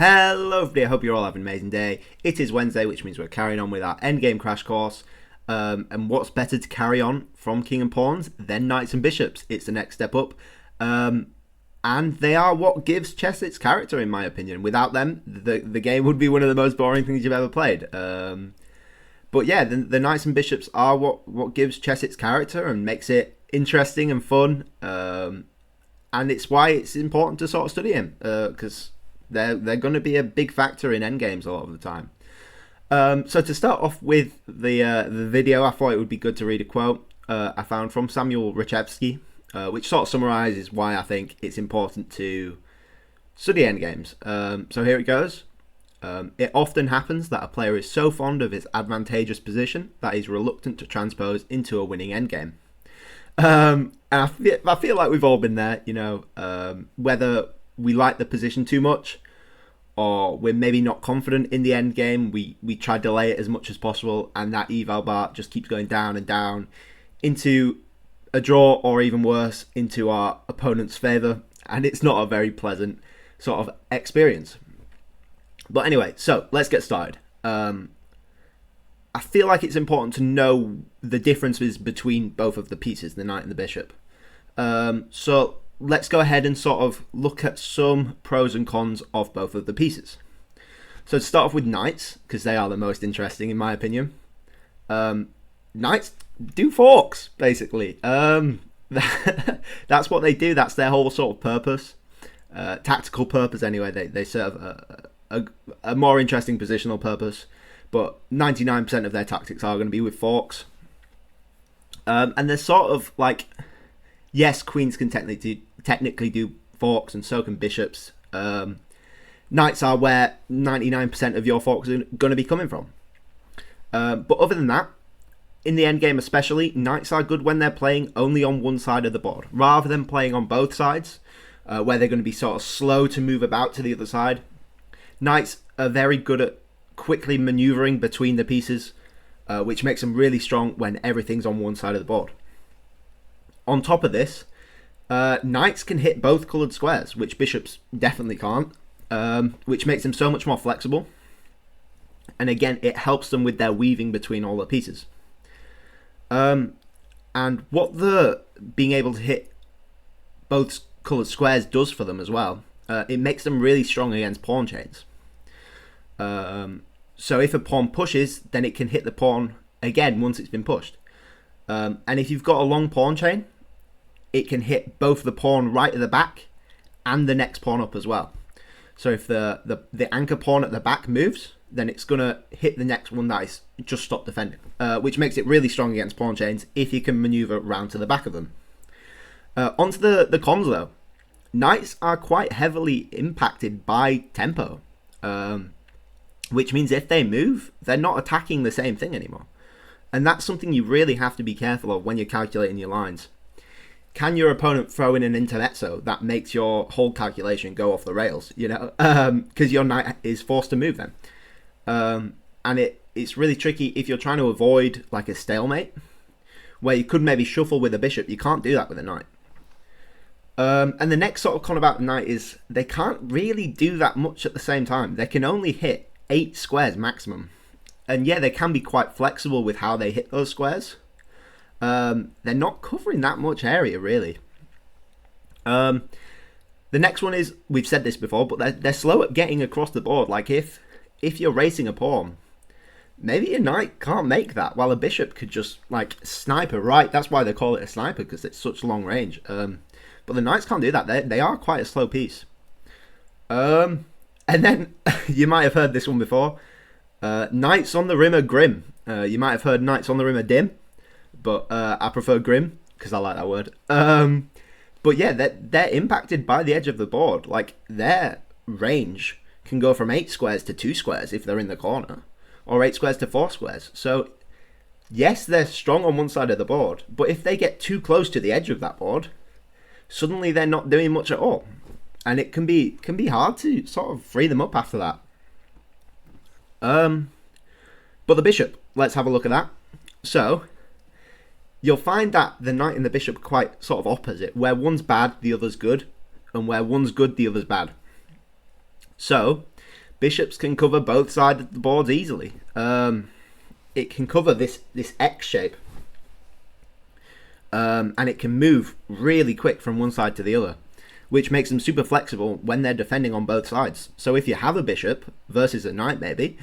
Hello everybody, I hope you're all having an amazing day. It is Wednesday, which means we're carrying on with our endgame crash course. And what's better to carry on from King and Pawns than Knights and Bishops? It's the next step up. And they are what gives chess its character, in my opinion. Without them, the game would be one of the most boring things you've ever played. But yeah, the Knights and Bishops are what gives chess its character and makes it interesting and fun. And it's why it's important to sort of study him, because they're going to be a big factor in endgames a lot of the time. So to start off with the video, I thought it would be good to read a quote I found from Samuel Rachevsky, which sort of summarizes why I think it's important to study endgames. So here it goes. It often happens that a player is so fond of his advantageous position that he's reluctant to transpose into a winning endgame. And I feel like we've all been there, whether we like the position too much or we're maybe not confident in the end game, we try to delay it as much as possible, and that eval bar just keeps going down and down into a draw, or even worse, into our opponent's favour, and it's not a very pleasant sort of experience. But anyway, so let's get started. I feel like it's important to know the differences between both of the pieces, the knight and the bishop. So let's go ahead and sort of look at some pros and cons of both of the pieces. So to start off with knights, because they are the most interesting in my opinion. Knights do forks, basically. That's what they do. That's their whole sort of purpose. Tactical purpose anyway. They serve a more interesting positional purpose. But 99% of their tactics are going to be with forks. And they're sort of like, yes, queens can technically do forks, and so can bishops. Knights are where 99% of your forks are going to be coming from. But other than that, in the endgame especially, knights are good when they're playing only on one side of the board, rather than playing on both sides, where they're going to be sort of slow to move about to the other side. Knights are very good at quickly maneuvering between the pieces, which makes them really strong when everything's on one side of the board. On top of this, knights can hit both coloured squares, which bishops definitely can't, which makes them so much more flexible. And again, it helps them with their weaving between all the pieces. And what the being able to hit both coloured squares does for them as well, it makes them really strong against pawn chains. So if a pawn pushes, then it can hit the pawn again once it's been pushed. And if you've got a long pawn chain, it can hit both the pawn right at the back and the next pawn up as well. So if the anchor pawn at the back moves, then it's going to hit the next one that is just stopped defending, which makes it really strong against pawn chains if you can maneuver round to the back of them. Onto the cons though. Knights are quite heavily impacted by tempo, which means if they move, they're not attacking the same thing anymore. And that's something you really have to be careful of when you're calculating your lines. Can your opponent throw in an intermezzo that makes your whole calculation go off the rails, because your knight is forced to move then. And it's really tricky if you're trying to avoid like a stalemate, where you could maybe shuffle with a bishop. You can't do that with a knight. And the next sort of con about the knight is they can't really do that much at the same time. They can only hit 8 squares maximum. And yeah, they can be quite flexible with how they hit those squares. They're not covering that much area, really. The next one is, we've said this before, but they're slow at getting across the board. Like if you're racing a pawn, maybe a knight can't make that, while a bishop could just like sniper right. That's why they call it a sniper, because it's such long range. But the knights can't do that. They are quite a slow piece. And then you might have heard this one before. Knights on the rim are grim. You might have heard knights on the rim are dim, but I prefer grim because I like that word. But yeah, they're impacted by the edge of the board. Like their range can go from 8 squares to 2 squares if they're in the corner, or 8 squares to 4 squares. So yes, they're strong on one side of the board, but if they get too close to the edge of that board, suddenly they're not doing much at all, and it can be hard to sort of free them up after that. But the bishop, let's have a look at that. So you'll find that the knight and the bishop are quite sort of opposite, where one's bad, the other's good, and where one's good, the other's bad. So bishops can cover both sides of the board easily. It can cover this X shape, and it can move really quick from one side to the other, which makes them super flexible when they're defending on both sides. So if you have a bishop versus a knight, maybe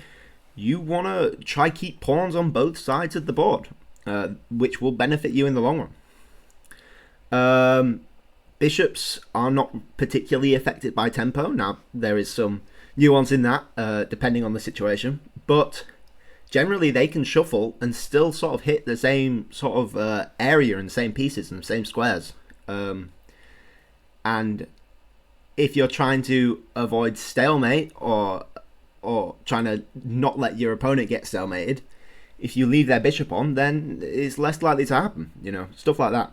you want to try keep pawns on both sides of the board, which will benefit you in the long run. Bishops are not particularly affected by tempo. Now, there is some nuance in that, depending on the situation, but generally they can shuffle and still sort of hit the same sort of area and same pieces and same squares. And if you're trying to avoid stalemate or trying to not let your opponent get stalemated, if you leave their bishop on, then it's less likely to happen, stuff like that.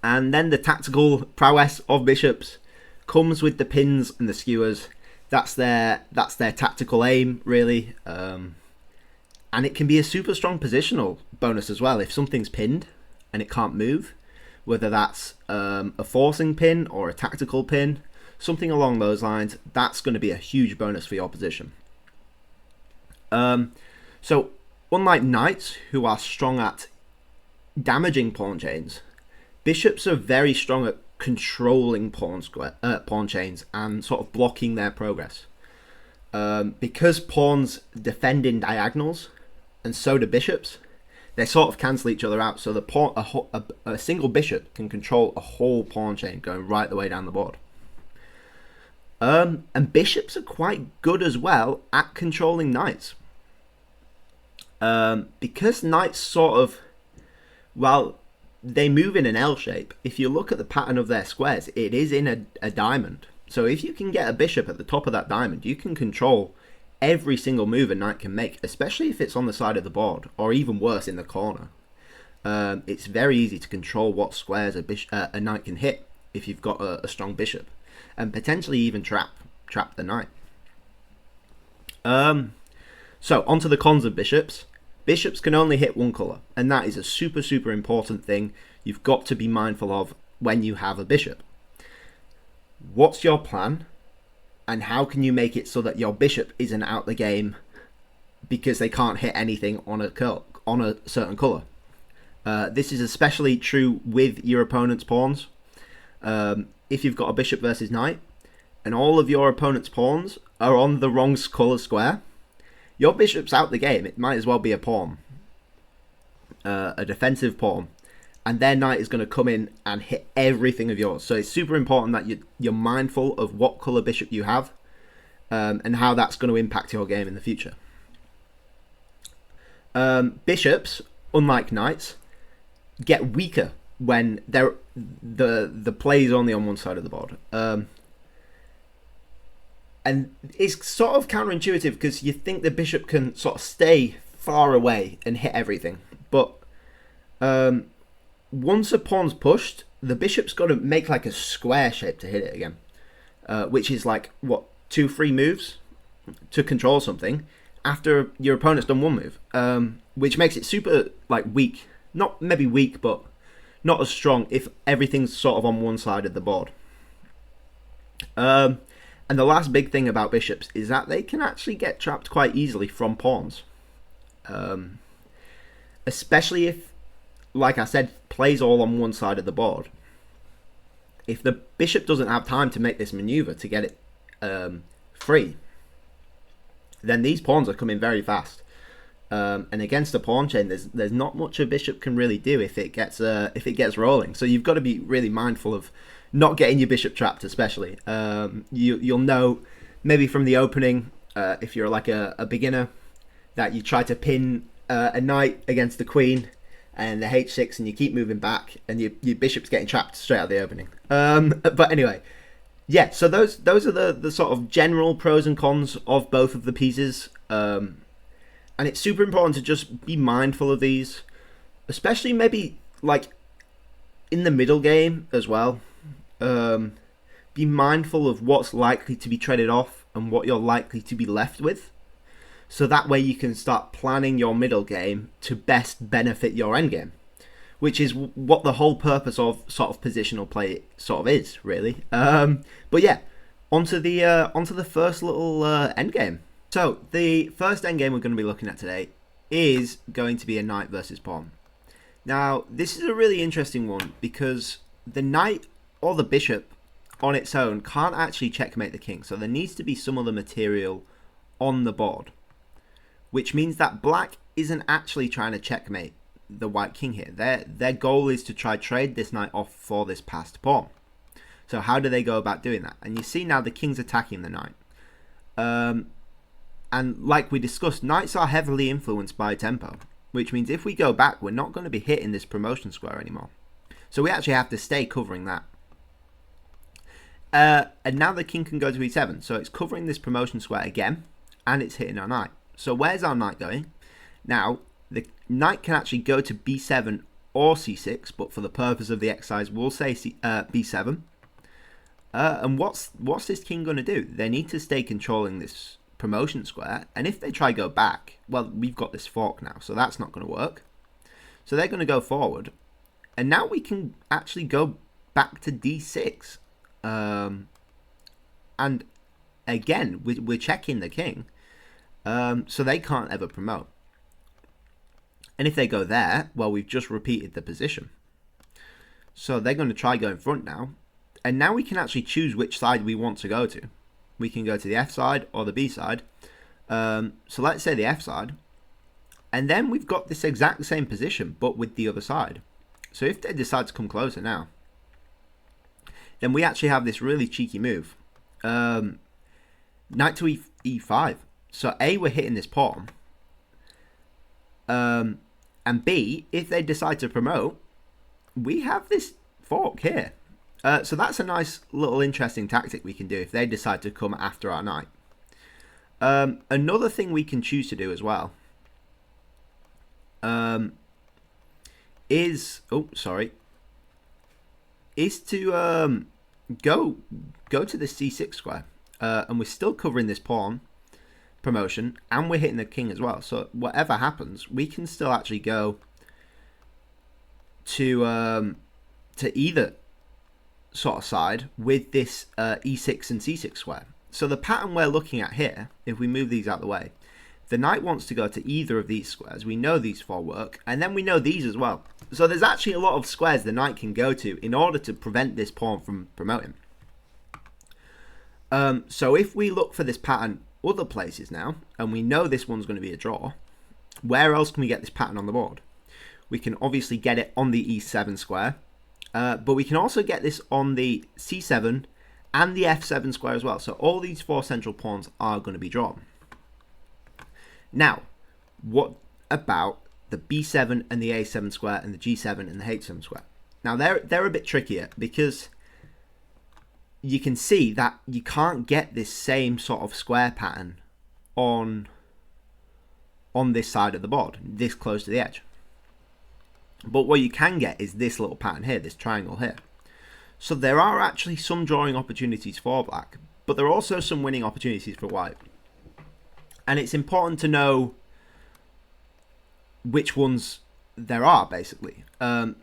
And then the tactical prowess of bishops comes with the pins and the skewers. That's their tactical aim, really. And it can be a super strong positional bonus as well if something's pinned and it can't move, whether that's a forcing pin or a tactical pin, something along those lines. That's going to be a huge bonus for your position. So unlike knights, who are strong at damaging pawn chains, bishops are very strong at controlling pawn chains and sort of blocking their progress. Because pawns defend in diagonals, and so do bishops, they sort of cancel each other out. So a single bishop can control a whole pawn chain going right the way down the board. And bishops are quite good as well at controlling knights. Because knights sort of, well, they move in an L shape. If you look at the pattern of their squares, it is in a diamond. So if you can get a bishop at the top of that diamond, you can control every single move a knight can make, especially if it's on the side of the board, or even worse, in the corner. It's very easy to control what squares a knight can hit if you've got a strong bishop, and potentially even trap the knight. So onto the cons of bishops. Bishops can only hit one colour, and that is a super important thing you've got to be mindful of when you have a bishop. What's your plan, and how can you make it so that your bishop isn't out the game because they can't hit anything on a certain colour? This is especially true with your opponent's pawns. If you've got a bishop versus knight, and all of your opponent's pawns are on the wrong colour square, your bishop's out the game. It might as well be a pawn, a defensive pawn, and their knight is going to come in and hit everything of yours. So it's super important that you're mindful of what colour bishop you have, and how that's going to impact your game in the future. Bishops, unlike knights, get weaker when the play is only on one side of the board. And it's sort of counterintuitive because you think the bishop can sort of stay far away and hit everything. But once a pawn's pushed, the bishop's got to make like a square shape to hit it again. Which is like, 2-3 moves to control something after your opponent's done one move. Which makes it super weak. Not maybe weak, but not as strong if everything's sort of on one side of the board. And the last big thing about bishops is that they can actually get trapped quite easily from pawns. Especially if, like I said, play's all on one side of the board. If the bishop doesn't have time to make this maneuver to get it free, then these pawns are coming very fast. And against a pawn chain, there's not much a bishop can really do if it gets rolling. So you've got to be really mindful of not getting your bishop trapped, especially. You'll know maybe from the opening, if you're like a beginner, that you try to pin a knight against the queen and the h6, and you keep moving back, and your bishop's getting trapped straight out of the opening. But anyway, yeah. So those are the sort of general pros and cons of both of the pieces. And it's super important to just be mindful of these, especially maybe in the middle game as well. Be mindful of what's likely to be traded off and what you're likely to be left with, so that way you can start planning your middle game to best benefit your endgame, which is what the whole purpose of sort of positional play sort of is, really. But yeah, Onto the first little end game. So the first end game we're going to be looking at today is going to be a knight versus pawn. Now this is a really interesting one because the knight or the bishop on its own can't actually checkmate the king, so there needs to be some other material on the board, which means that black isn't actually trying to checkmate the white king here. Their goal is to try trade this knight off for this passed pawn. So how do they go about doing that? And you see now the king's attacking the knight. And like we discussed, knights are heavily influenced by tempo, which means if we go back, we're not going to be hitting this promotion square anymore. So we actually have to stay covering that. And now the king can go to e7. So it's covering this promotion square again, and it's hitting our knight. So where's our knight going? Now, the knight can actually go to b7 or c6, but for the purpose of the exercise, we'll say b7. And what's this king going to do? They need to stay controlling this promotion square, and if they try go back, well, we've got this fork now, so that's not going to work. So they're going to go forward, and now we can actually go back to d6. And again, we're checking the king, so they can't ever promote. And if they go there, well, we've just repeated the position. So they're going to try going front now. And now we can actually choose which side we want to go to. We can go to the F side or the B side. So let's say the F side. And then we've got this exact same position, but with the other side. So if they decide to come closer now, then we actually have this really cheeky move. Knight to E5. So A, we're hitting this pawn. And B, if they decide to promote, we have this fork here. So that's a nice little interesting tactic we can do if they decide to come after our knight. Another thing we can choose to do as well is to go to the c6 square, and we're still covering this pawn promotion, and we're hitting the king as well. So whatever happens, we can still actually go to either sort of side with this e6 and c6 square. So the pattern we're looking at here, if we move these out of the way, the knight wants to go to either of these squares. We know these four work, and then we know these as well. So there's actually a lot of squares the knight can go to in order to prevent this pawn from promoting. So if we look for this pattern other places now, and we know this one's going to be a draw, where else can we get this pattern on the board? We can obviously get it on the e7 square, but we can also get this on the c7 and the f7 square as well. So all these four central pawns are going to be drawn. Now, what about the b7 and the a7 square and the g7 and the h7 square? Now they're a bit trickier because you can see that you can't get this same sort of square pattern on this side of the board, this close to the edge. But what you can get is this little pattern here, this triangle here. So there are actually some drawing opportunities for black, but there are also some winning opportunities for white. And it's important to know which ones there are, basically.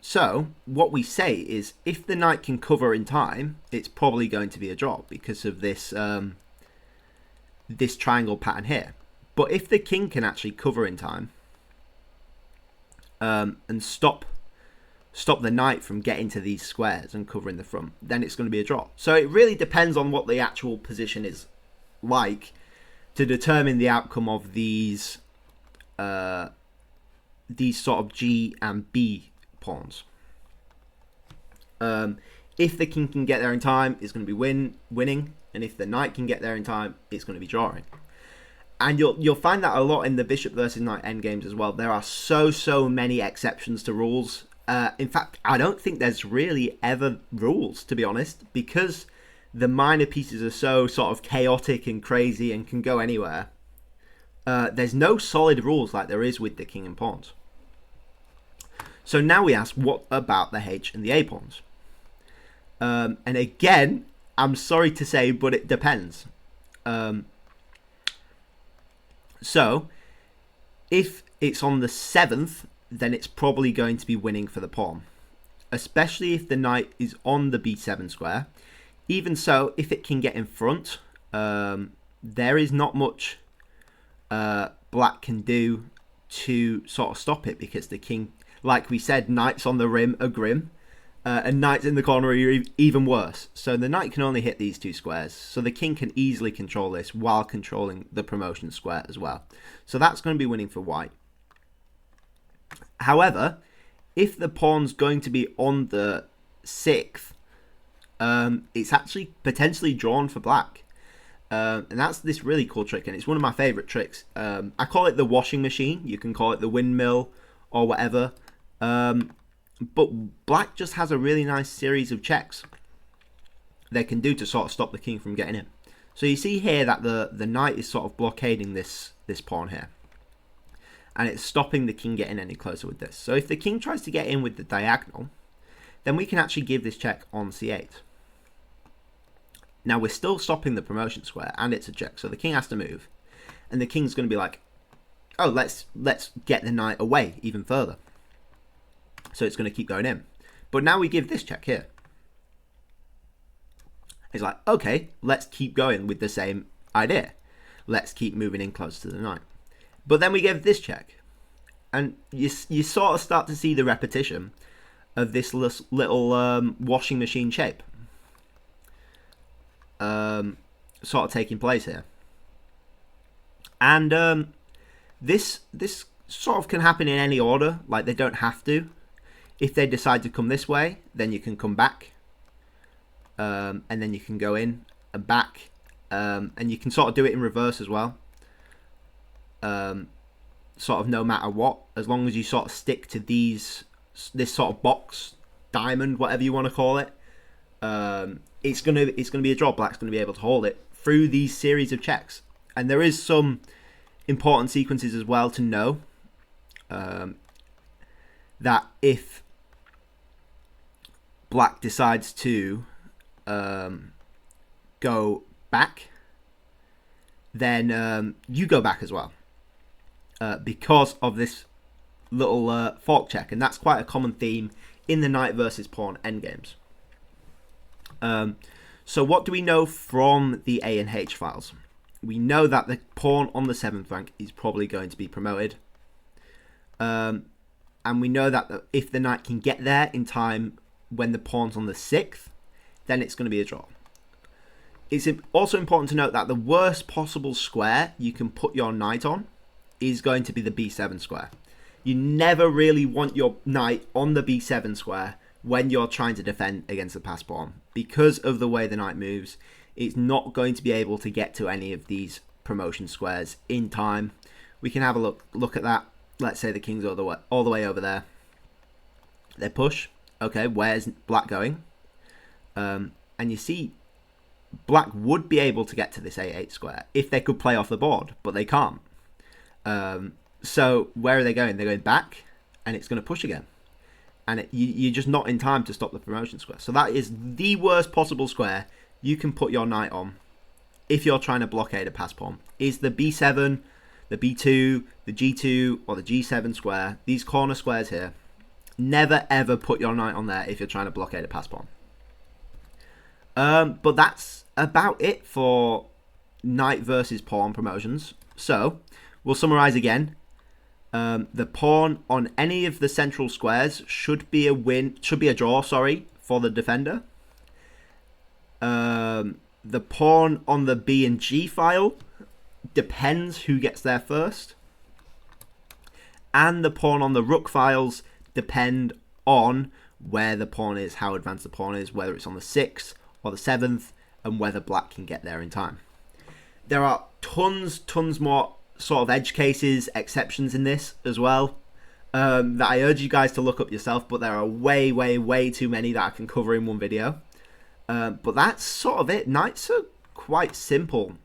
So what we say is if the knight can cover in time, it's probably going to be a draw because of this this triangle pattern here. But if the king can actually cover in time and stop the knight from getting to these squares and covering the front, then it's going to be a draw. So it really depends on what the actual position is like to determine the outcome of these sort of G and B pawns. If the king can get there in time, it's going to be winning, and if the knight can get there in time, it's going to be drawing. And you'll find that a lot in the bishop versus knight endgames as well. There are so many exceptions to rules. In fact, I don't think there's really ever rules, to be honest, because the minor pieces are so sort of chaotic and crazy and can go anywhere. There's no solid rules like there is with the king and pawns. So now we ask, what about the H and the A pawns? And again, I'm sorry to say, but it depends. So if it's on the 7th, then it's probably going to be winning for the pawn, especially if the knight is on the b7 square. Even so, if it can get in front, there is not much black can do to sort of stop it, because the king, like we said, knights on the rim are grim, and knights in the corner are even worse. So the knight can only hit these two squares, so the king can easily control this while controlling the promotion square as well. So that's going to be winning for white. However, if the pawn's going to be on the 6th, it's actually potentially drawn for black. And that's this really cool trick, and it's one of my favourite tricks. I call it the washing machine. You can call it the windmill or whatever. But black just has a really nice series of checks they can do to sort of stop the king from getting in. So you see here that the knight is sort of blockading this pawn here, and it's stopping the king getting any closer with this. So if the king tries to get in with the diagonal, then we can actually give this check on c8. Now we're still stopping the promotion square, and it's a check, so the king has to move, and the king's going to be like, oh, let's get the knight away even further. So it's going to keep going in. But now we give this check here. It's like, okay, let's keep going with the same idea. Let's keep moving in close to the knight. But then we give this check. And you sort of start to see the repetition of this little washing machine shape sort of taking place here. And this sort of can happen in any order. Like, they don't have to. If they decide to come this way, then you can come back, and then you can go in and back, and you can sort of do it in reverse as well. Sort of no matter what, as long as you sort of stick to this sort of box, diamond, whatever you want to call it, it's gonna be a draw. Black's gonna be able to hold it through these series of checks, and there is some important sequences as well to know. That if black decides to go back, then you go back as well, because of this little fork check, and that's quite a common theme in the knight versus pawn endgames. So what do we know from the A and H files? We know that the pawn on the 7th rank is probably going to be promoted. And we know that if the knight can get there in time when the pawn's on the 6th, then it's going to be a draw. It's also important to note that the worst possible square you can put your knight on is going to be the b7 square. You never really want your knight on the b7 square when you're trying to defend against the passed pawn. Because of the way the knight moves, it's not going to be able to get to any of these promotion squares in time. We can have a look at that. Let's say the king's all the way over there. They push. Okay, where's black going? And you see, black would be able to get to this a8 square if they could play off the board, but they can't. So where are they going? They're going back, and it's going to push again. And you're just not in time to stop the promotion square. So that is the worst possible square you can put your knight on if you're trying to blockade a pass pawn. Is the b7, the b2, the g2, or the g7 square. These corner squares here. Never ever put your knight on there if you're trying to blockade a pass pawn. But that's about it for knight versus pawn promotions. So we'll summarize again. The pawn on any of the central squares should be a draw, for the defender. The pawn on the B and G file depends who gets there first. And the pawn on the rook files depend on where the pawn is, how advanced the pawn is, whether it's on the 6th or the 7th, and whether black can get there in time. There are tons more sort of edge cases, exceptions in this as well, that I urge you guys to look up yourself, but there are way too many that I can cover in one video. But that's sort of it. Knights are quite simple.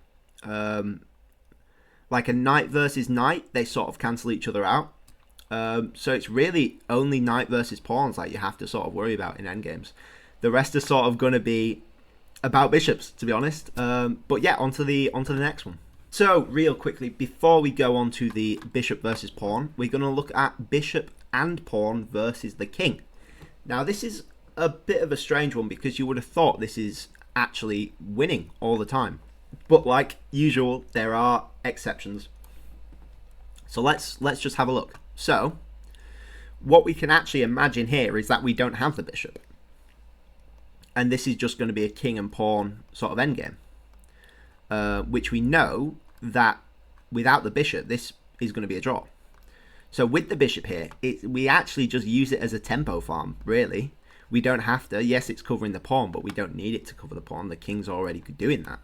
Like a knight versus knight, they sort of cancel each other out. So it's really only knight versus pawns that you have to sort of worry about in endgames. The rest are sort of going to be about bishops, to be honest. But yeah, onto the next one. So real quickly, before we go on to the bishop versus pawn, we're going to look at bishop and pawn versus the king. Now this is a bit of a strange one because you would have thought this is actually winning all the time. But like usual, there are exceptions. So let's just have a look. So what we can actually imagine here is that we don't have the bishop. And this is just going to be a king and pawn sort of endgame. Which we know that without the bishop, this is going to be a draw. So with the bishop here, we actually just use it as a tempo farm, really. We don't have to. Yes, it's covering the pawn, but we don't need it to cover the pawn. The king's already doing that.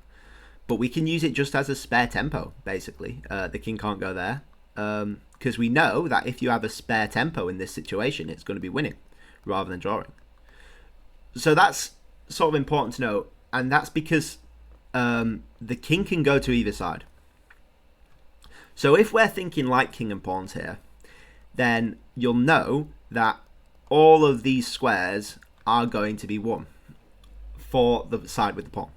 But we can use it just as a spare tempo, basically. The king can't go there. Because we know that if you have a spare tempo in this situation, it's going to be winning rather than drawing. So that's sort of important to know. And that's because the king can go to either side. So if we're thinking like king and pawns here, then you'll know that all of these squares are going to be won for the side with the pawn.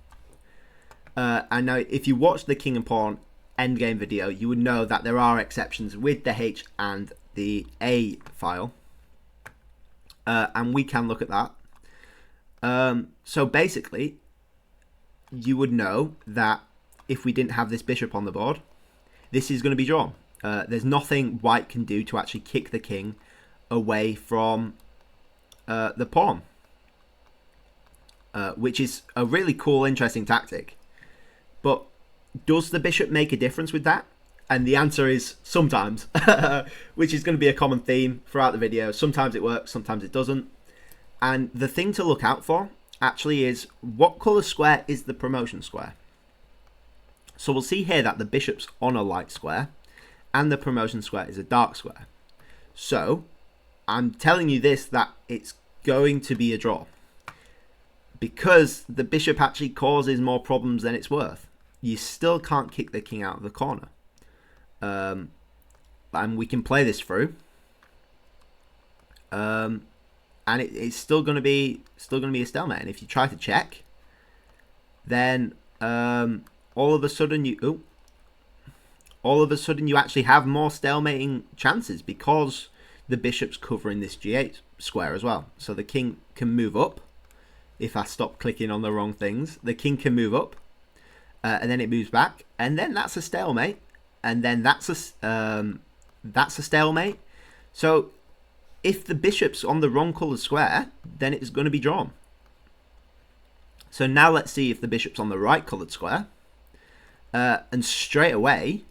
And now if you watch the king and pawn endgame video, you would know that there are exceptions with the H and the A file. And we can look at that. So basically, you would know that if we didn't have this bishop on the board, this is going to be drawn. There's nothing white can do to actually kick the king away from the pawn, which is a really cool, interesting tactic. But does the bishop make a difference with that? And the answer is sometimes, which is going to be a common theme throughout the video. Sometimes it works, sometimes it doesn't. And the thing to look out for actually is what colour square is the promotion square. So we'll see here that the bishop's on a light square and the promotion square is a dark square. So I'm telling you this, that it's going to be a draw because the bishop actually causes more problems than it's worth. You still can't kick the king out of the corner. And we can play this through. And it's still going to be a stalemate. And if you try to check, then all of a sudden you actually have more stalemating chances because the bishop's covering this g8 square as well. So the king can move up. If I stop clicking on the wrong things, the king can move up, and then it moves back, and then that's a stalemate, and then that's a stalemate. So if the bishop's on the wrong coloured square, then it's going to be drawn. So now let's see if the bishop's on the right coloured square. And straight away,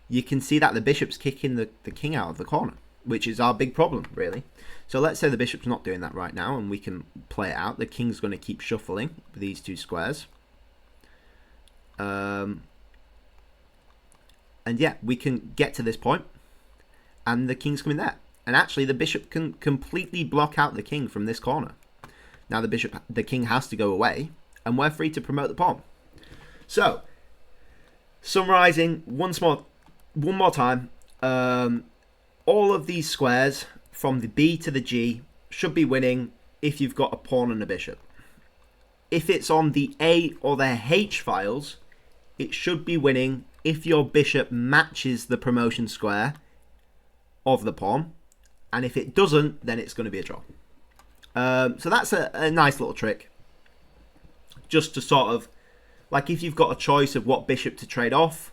you can see that the bishop's kicking the king out of the corner, which is our big problem, really. So let's say the bishop's not doing that right now, and we can play it out. The king's going to keep shuffling these two squares. And yeah, we can get to this point, and the king's coming there. And actually, the bishop can completely block out the king from this corner. Now the king has to go away, and we're free to promote the pawn. So, summarizing one more time, all of these squares from the B to the G should be winning if you've got a pawn and a bishop. If it's on the A or the H files, it should be winning if your bishop matches the promotion square of the pawn, and if it doesn't, then it's going to be a draw. So that's a nice little trick, just to sort of, like if you've got a choice of what bishop to trade off,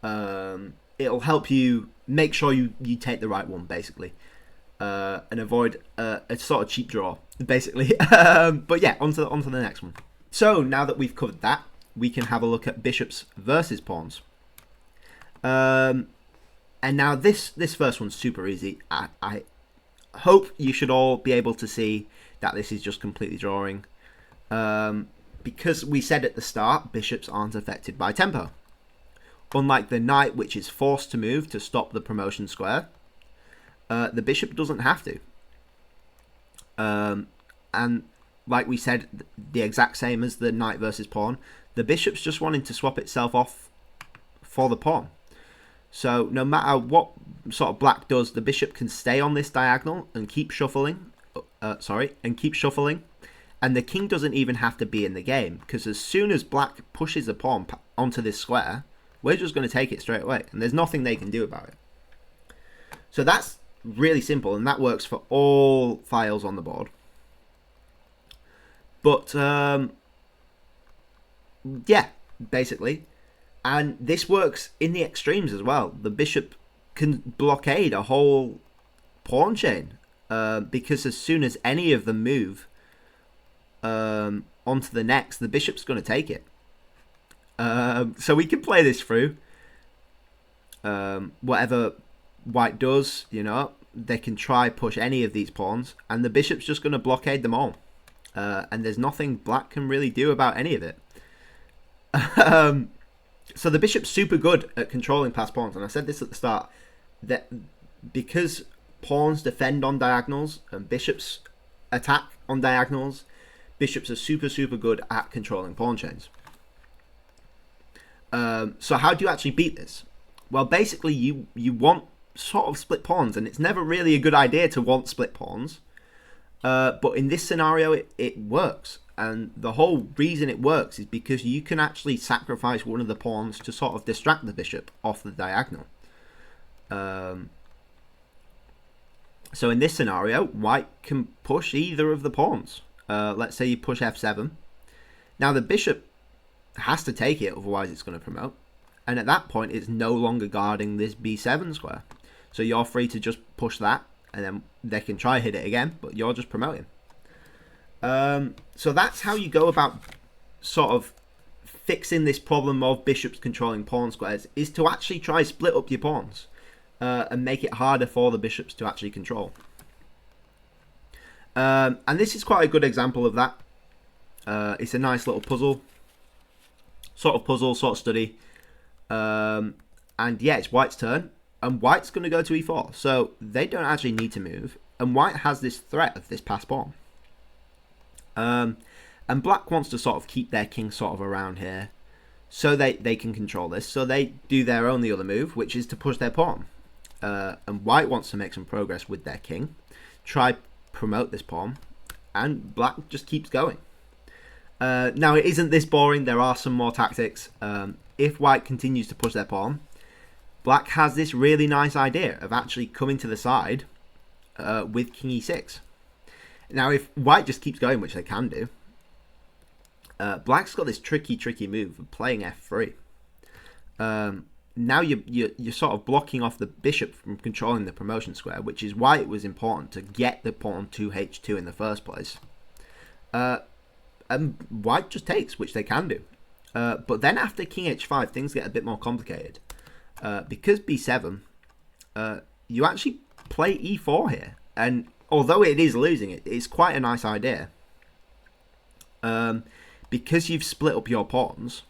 it'll help you make sure you take the right one, basically, and avoid a sort of cheap draw, basically. But yeah, on to the next one. So now that we've covered that, we can have a look at bishops versus pawns. And now this first one's super easy. I hope you should all be able to see that this is just completely drawing. Because we said at the start, bishops aren't affected by tempo. Unlike the knight, which is forced to move to stop the promotion square, the bishop doesn't have to. And like we said, the exact same as the knight versus pawn, the bishop's just wanting to swap itself off for the pawn. So no matter what sort of black does, the bishop can stay on this diagonal and keep shuffling. And the king doesn't even have to be in the game, because as soon as black pushes the pawn onto this square, we're just going to take it straight away, and there's nothing they can do about it. So that's really simple, and that works for all files on the board. But Yeah, basically. And this works in the extremes as well. The bishop can blockade a whole pawn chain because as soon as any of them move onto the next, the bishop's going to take it. So we can play this through. Whatever white does, they can try push any of these pawns, and the bishop's just going to blockade them all. And there's nothing black can really do about any of it. So the bishop's super good at controlling past pawns, and I said this at the start, that because pawns defend on diagonals and bishops attack on diagonals, bishops are super, super good at controlling pawn chains. So how do you actually beat this? Well, basically you want sort of split pawns, and it's never really a good idea to want split pawns. But in this scenario, it works. And the whole reason it works is because you can actually sacrifice one of the pawns to sort of distract the bishop off the diagonal. So in this scenario, white can push either of the pawns. Let's say you push f7. Now the bishop has to take it, otherwise it's going to promote. And at that point, it's no longer guarding this b7 square. So you're free to just push that, and then they can try hit it again, but you're just promoting. So that's how you go about sort of fixing this problem of bishops controlling pawn squares, is to actually try split up your pawns and make it harder for the bishops to actually control. And this is quite a good example of that. It's a nice little puzzle, sort of study. And yeah, it's white's turn, and white's going to go to e4. So they don't actually need to move, and white has this threat of this passed pawn. And black wants to sort of keep their king sort of around here so they can control this. So they do their only other move, which is to push their pawn. And white wants to make some progress with their king, try promote this pawn, and black just keeps going. Now, it isn't this boring. There are some more tactics. If white continues to push their pawn, black has this really nice idea of actually coming to the side with king e6. Now, if white just keeps going, which they can do, black's got this tricky move of playing f3. Now you're sort of blocking off the bishop from controlling the promotion square, which is why it was important to get the pawn to h2 in the first place. And white just takes, which they can do. But then after king h5, things get a bit more complicated. Because b7, you actually play e4 here. And although it is losing, it's quite a nice idea. Because you've split up your pawns,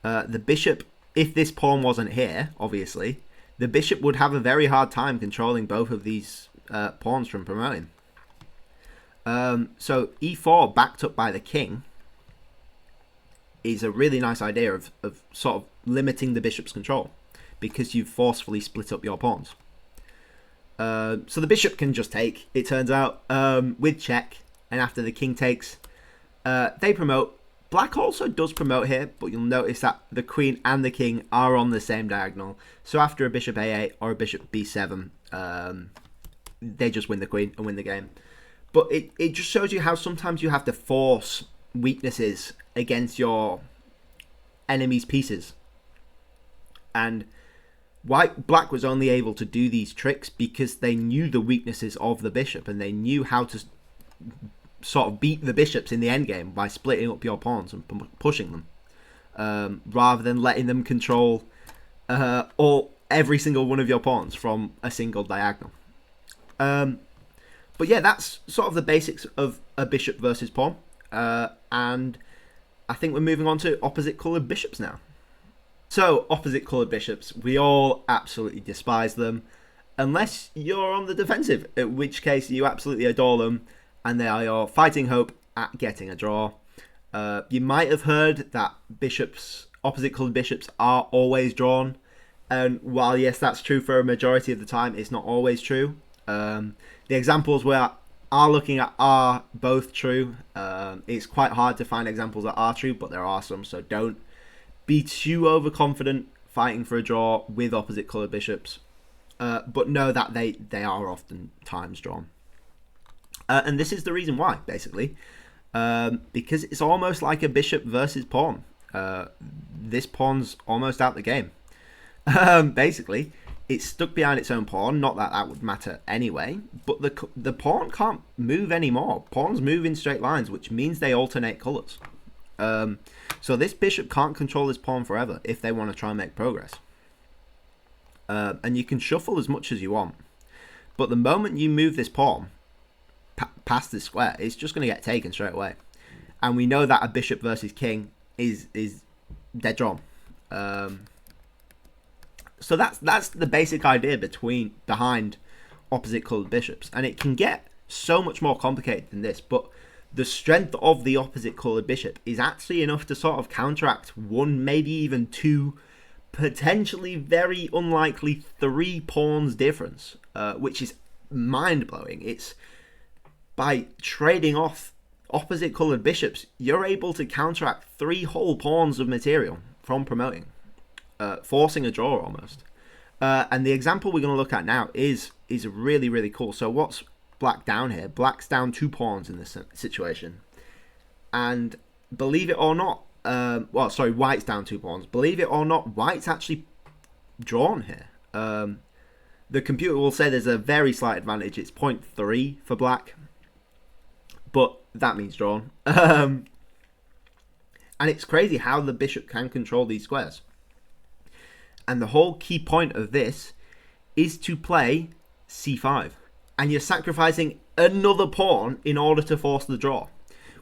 the bishop, if this pawn wasn't here, obviously, the bishop would have a very hard time controlling both of these pawns from promoting. So e4 backed up by the king is a really nice idea of sort of limiting the bishop's control, because you've forcefully split up your pawns. So the bishop can just take, it turns out, with check, and after the king takes, they promote. Black also does promote here, but you'll notice that the queen and the king are on the same diagonal. So after a bishop a8 or a bishop b7, they just win the queen and win the game. But it just shows you how sometimes you have to force weaknesses against your enemy's pieces. And black was only able to do these tricks because they knew the weaknesses of the bishop, and they knew how to sort of beat the bishops in the endgame by splitting up your pawns and pushing them, rather than letting them control every single one of your pawns from a single diagonal. But yeah, that's sort of the basics of a bishop versus pawn, and I think we're moving on to opposite coloured bishops now. So, opposite coloured bishops, we all absolutely despise them, unless you're on the defensive, in which case you absolutely adore them, and they are your fighting hope at getting a draw. You might have heard that opposite coloured bishops are always drawn, and while yes, that's true for a majority of the time, it's not always true. The examples we are looking at are both true. It's quite hard to find examples that are true, but there are some, so don't be too overconfident fighting for a draw with opposite coloured bishops. But know that they are often times drawn. And this is the reason why, basically. because it's almost like a bishop versus pawn. This pawn's almost out the game. Basically, it's stuck behind its own pawn. Not that that would matter anyway, but the pawn can't move anymore. Pawns move in straight lines, which means they alternate colours. So this bishop can't control this pawn forever if they want to try and make progress. And you can shuffle as much as you want, but the moment you move this pawn past this square, it's just going to get taken straight away. And we know that a bishop versus king is dead drawn. So that's the basic idea behind opposite coloured bishops, and it can get so much more complicated than this, but the strength of the opposite coloured bishop is actually enough to sort of counteract one, maybe even two, potentially very unlikely 3 pawns difference, which is mind-blowing. It's by trading off opposite coloured bishops, you're able to counteract 3 whole pawns of material from promoting, forcing a draw almost. And the example we're going to look at now is really, really cool. So what's black down here? Black's down 2 pawns in this situation. And believe it or not, white's down 2 pawns. Believe it or not, white's actually drawn here. The computer will say there's a very slight advantage. It's 0.3 for black, but that means drawn. And it's crazy how the bishop can control these squares. And the whole key point of this is to play c5. And you're sacrificing another pawn in order to force the draw,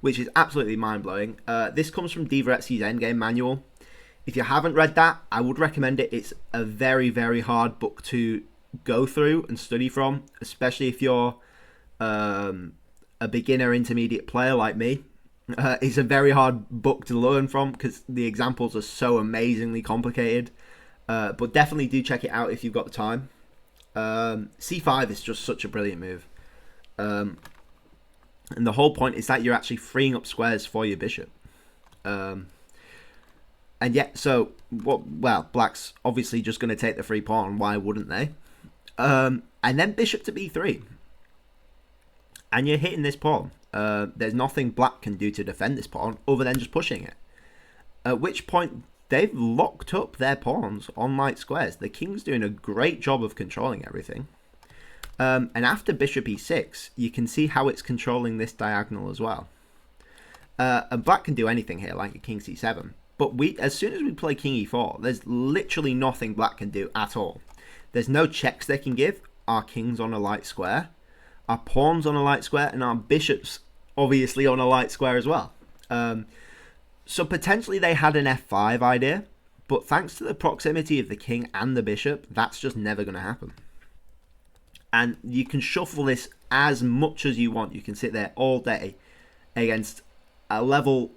which is absolutely mind-blowing. This comes from Dvoretsky's Endgame manual. If you haven't read that, I would recommend it. It's a very, very hard book to go through and study from, especially if you're a beginner intermediate player like me. It's a very hard book to learn from because the examples are so amazingly complicated. But definitely do check it out if you've got the time. c5 is just such a brilliant move. And the whole point is that you're actually freeing up squares for your bishop. And yeah, so well, black's obviously just going to take the free pawn. Why wouldn't they? And then bishop to b3. And you're hitting this pawn. There's nothing black can do to defend this pawn other than just pushing it. At which point they've locked up their pawns on light squares. The king's doing a great job of controlling everything. And after bishop e6, you can see how it's controlling this diagonal as well. And black can do anything here, like a king c7. But as soon as we play king e4, there's literally nothing black can do at all. There's no checks they can give. Our king's on a light square, our pawn's on a light square, and our bishop's obviously on a light square as well. So potentially they had an f5 idea, but thanks to the proximity of the king and the bishop, that's just never going to happen. And you can shuffle this as much as you want. You can sit there all day against a level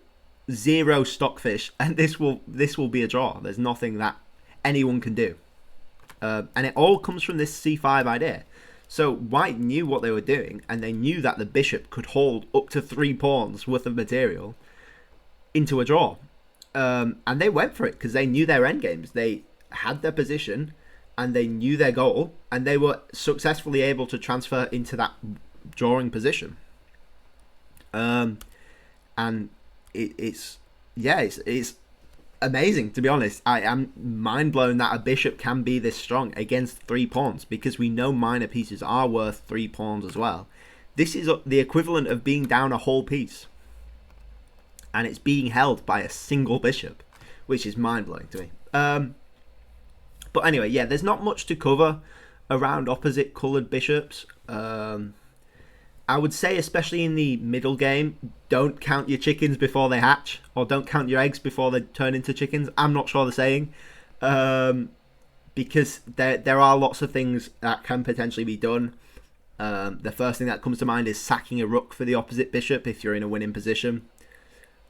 0 stockfish, and this will be a draw. There's nothing that anyone can do. And it all comes from this c5 idea. So white knew what they were doing, and they knew that the bishop could hold up to 3 pawns worth of material into a draw. And they went for it because they knew their endgames. They had their position and they knew their goal, and they were successfully able to transfer into that drawing position. And it's amazing, to be honest. I am mind blown that a bishop can be this strong against 3 pawns, because we know minor pieces are worth 3 pawns as well. This is the equivalent of being down a whole piece, and it's being held by a single bishop, which is mind blowing to me. But anyway, yeah, there's not much to cover around opposite coloured bishops. I would say, especially in the middle game, don't count your chickens before they hatch, or don't count your eggs before they turn into chickens. I'm not sure the saying, because there are lots of things that can potentially be done. The first thing that comes to mind is sacking a rook for the opposite bishop if you're in a winning position.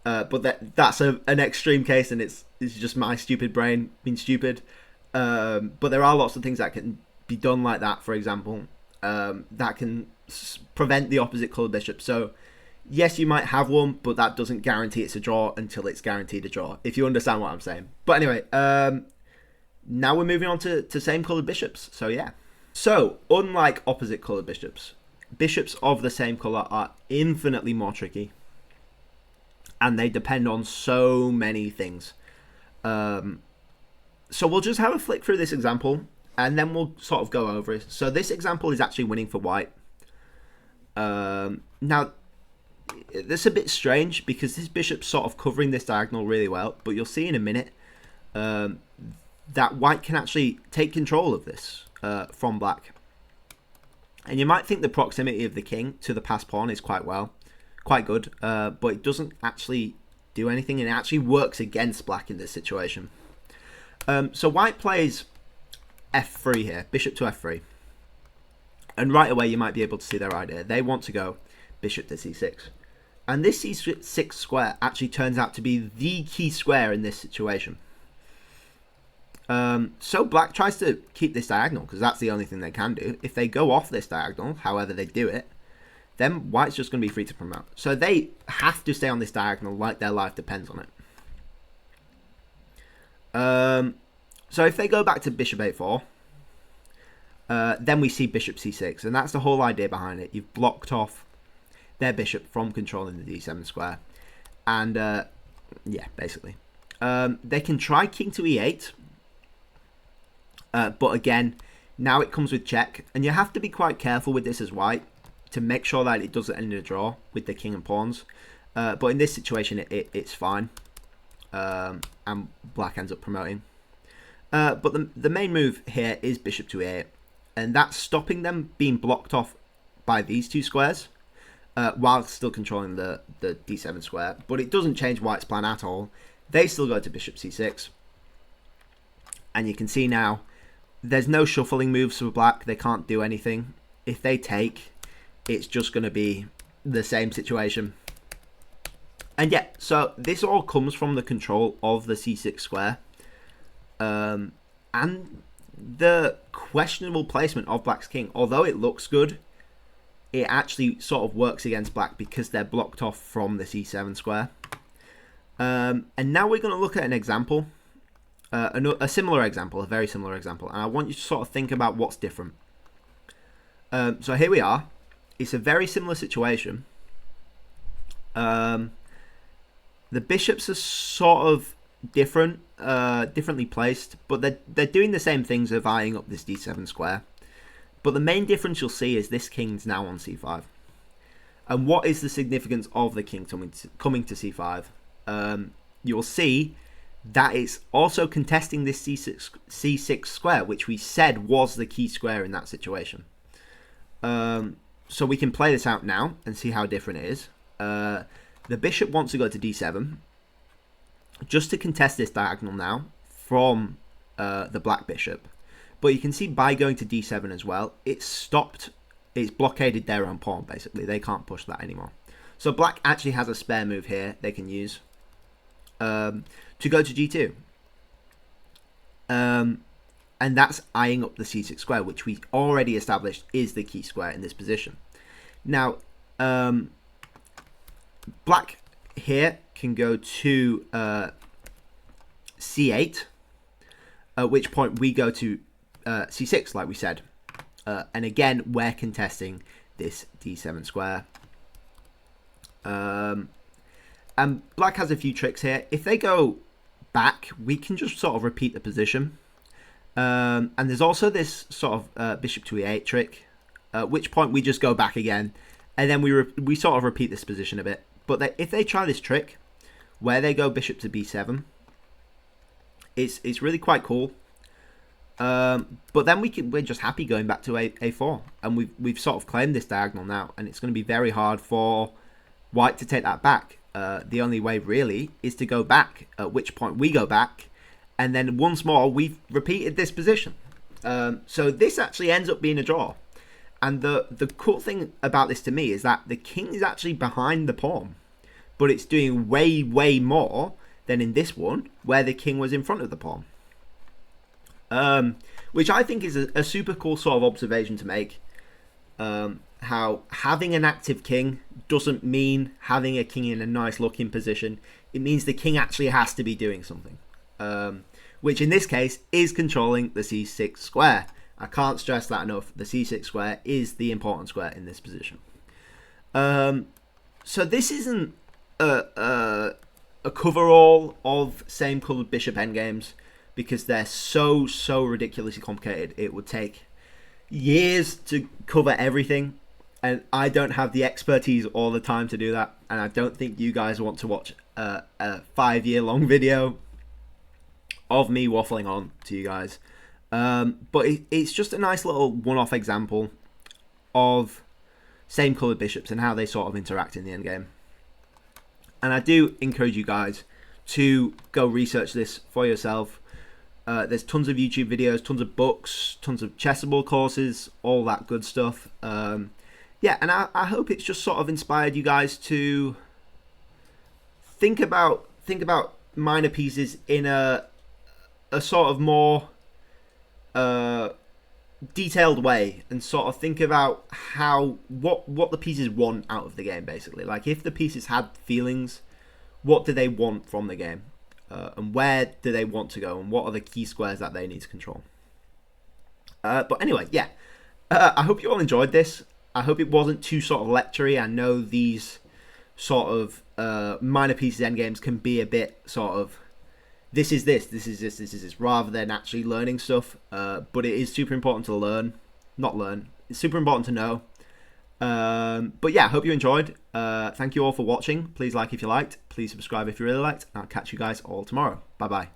But that's an extreme case, and it's just my stupid brain being stupid. But there are lots of things that can be done like that, for example, that can prevent the opposite colour bishop. So yes, you might have one, but that doesn't guarantee it's a draw until it's guaranteed a draw, if you understand what I'm saying. But anyway, now we're moving on to same coloured bishops. So yeah. So unlike opposite coloured bishops, bishops of the same colour are infinitely more tricky. and they depend on so many things. So we'll just have a flick through this example, and then we'll sort of go over it. So this example is actually winning for white. Now, this is a bit strange because this bishop's sort of covering this diagonal really well, but you'll see in a minute that white can actually take control of this from black. And you might think the proximity of the king to the passed pawn is quite good, but it doesn't actually do anything, and it actually works against black in this situation. So white plays f3 here, bishop to f3. And right away you might be able to see their idea. They want to go bishop to c6. And this c6 square actually turns out to be the key square in this situation. So black tries to keep this diagonal because that's the only thing they can do. If they go off this diagonal, however they do it, then white's just going to be free to promote. So they have to stay on this diagonal like their life depends on it. So if they go back to bishop a4, then we see bishop c6, and that's the whole idea behind it. You've blocked off their bishop from controlling the d7 square. And yeah, basically. They can try king to e8, but again, now it comes with check, and you have to be quite careful with this as white to make sure that it doesn't end in a draw with the king and pawns. But in this situation, it's fine, and black ends up promoting. But the main move here is bishop to e8, and that's stopping them being blocked off by these two squares, while still controlling the d7 square. But it doesn't change white's plan at all. They still go to bishop c6, and you can see now there's no shuffling moves for black. They can't do anything. If they take, it's just going to be the same situation. And yeah, so this all comes from the control of the c6 square, and the questionable placement of black's king. Although it looks good, it actually sort of works against black because they're blocked off from the c7 square. And now we're going to look at an example, a similar example, a very similar example, and I want you to sort of think about what's different. So here we are. It's a very similar situation. The bishops are sort of differently placed, but they're doing the same things of eyeing up this d7 square. But the main difference you'll see is this king's now on c5. And what is the significance of the king coming to c5? You'll see that it's also contesting this c6 square, which we said was the key square in that situation. So we can play this out now and see how different it is. The bishop wants to go to d7 just to contest this diagonal now from the black bishop. But you can see by going to d7 as well, it's blockaded their own pawn, basically. They can't push that anymore. So black actually has a spare move here they can use to go to g2. And that's eyeing up the c6 square, which we already established is the key square in this position. Now, black here can go to c8, at which point we go to c6, like we said. And again, we're contesting this d7 square. And black has a few tricks here. If they go back, we can just sort of repeat the position. And there's also this sort of bishop to e8 trick, at which point we just go back again, and then we sort of repeat this position a bit. But if they try this trick, where they go bishop to b7, it's really quite cool. But then we're just happy going back to a4, and we've sort of claimed this diagonal now, and it's going to be very hard for white to take that back. The only way really is to go back, at which point we go back, and then once more we've repeated this position. So this actually ends up being a draw. And the cool thing about this to me is that the king is actually behind the pawn, but it's doing way, way more than in this one, where the king was in front of the pawn. Which I think is a super cool sort of observation to make. How having an active king doesn't mean having a king in a nice looking position. It means the king actually has to be doing something. Which in this case is controlling the c6 square. I can't stress that enough. The c6 square is the important square in this position. So this isn't a coverall of same coloured bishop endgames because they're so ridiculously complicated. It would take years to cover everything, and I don't have the expertise or the time to do that, and I don't think you guys want to watch a 5 year long video of me waffling on to you guys. But it's just a nice little one-off example of same coloured bishops and how they sort of interact in the endgame. And I do encourage you guys to go research this for yourself. There's tons of YouTube videos, tons of books, tons of chessable courses, all that good stuff. Yeah, and I hope it's just sort of inspired you guys to think about minor pieces in a sort of more detailed way, and sort of think about what the pieces want out of the game, basically. Like, if the pieces had feelings, what do they want from the game, and where do they want to go, and what are the key squares that they need to control. But anyway, yeah, I hope you all enjoyed this. I hope it wasn't too sort of lectury. I know these sort of minor pieces endgames can be a bit sort of this is this, rather than actually learning stuff. But it is super important to it's super important to know. But yeah, I hope you enjoyed. Thank you all for watching. Please like if you liked. Please subscribe if you really liked. And I'll catch you guys all tomorrow. Bye bye.